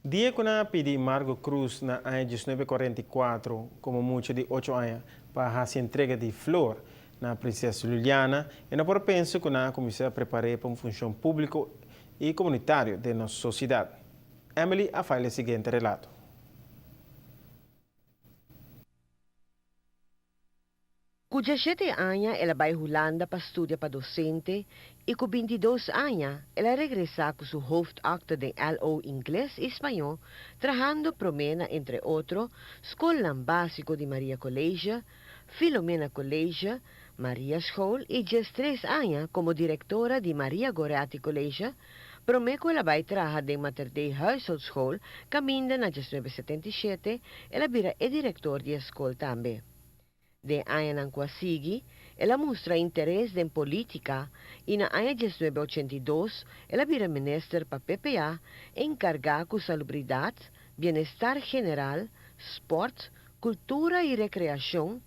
Día que pidi Margo Cruz na año 1944, como mucho de 8 años, para hacer entrega de flor na Princesa Juliana, e na por penso que comecei a preparar para uma função público e comunitário de nossa sociedade. Emily a faz o seguinte relato. Com 17 anos, ela vai à Holanda para estudar para docente e com 22 anos, ela regressa com seu hoofdacte de LO Inglês e Espanhol, trabajando promena, entre outros, Escola Básico de Maria College, Filomena College, Maria School e 13 anos como diretora de Maria Goretti College. Promeco ela vai trabalhar de Maternidade Huishoudschool, caminda na 1977, ela vira e diretor de escola também. De ano ng kwasigi, ela mostra interesse em política e na ano 1982, ela vira minister para PPA encargada com salubridade, bienestar general, sport, cultura e recreação,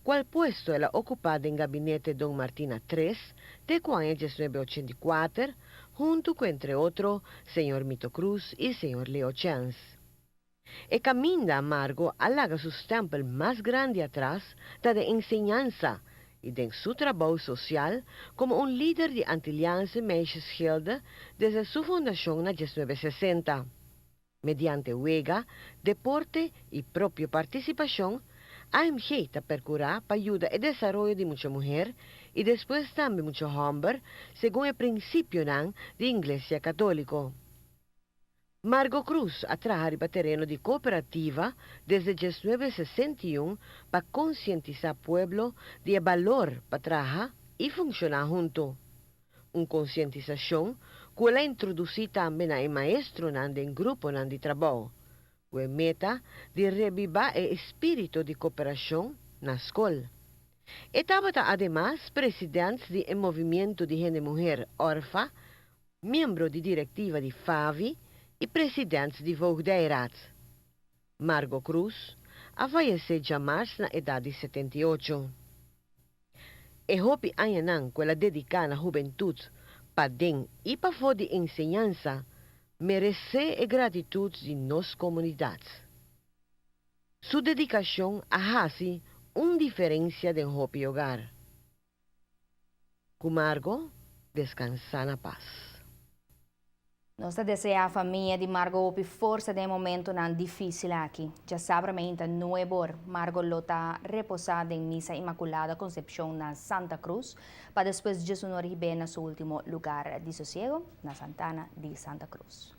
qual puesto ela ocupada em gabinete Dom Martina III, de ano 1984, junto com, entre outros, Sr. Mito Cruz e Sr. Leo Chance. E caminda Margo alaga su stempel más grande atrás da de enseñanza y de su trabajo social como un líder de Antilliaanse Meisjesgilde desde su fundación en 1960. Mediante huelga, deporte y propia participación, AMG ta percurá para ayuda y desarrollo de mucha mujer y después también mucho hombre según el principio de Iglesia Católico. Margo Cruz atrae para terreno de cooperativa desde 1961 para concientizar pueblo de valor para trabajar y funcionar junto. Una concientización que la introducí también a maestro en grupo de trabajo, con meta de revivar el espíritu de cooperación en la escuela. Estaba además presidente del movimiento de gente mujer Orfa, miembro de directiva de FAVI e presidente de Voogdijraad. Margo Cruz a fallecer em março na idade de 78. E hopi anyanang que ela dedica na juventude para den e para for de ensinança, merece a gratitude de nossa comunidade. Sua dedicação hace uma diferença de hopi hogar. Com Margo, descansa na paz. Nós desejamos a família de Margo Opi força de momento não difícil aqui. Já sabamente nuevo Margo lota reposada em Missa Imaculada Concepción na Santa Cruz, para depois de Jesus receber na seu último lugar de sossego na Santana de Santa Cruz.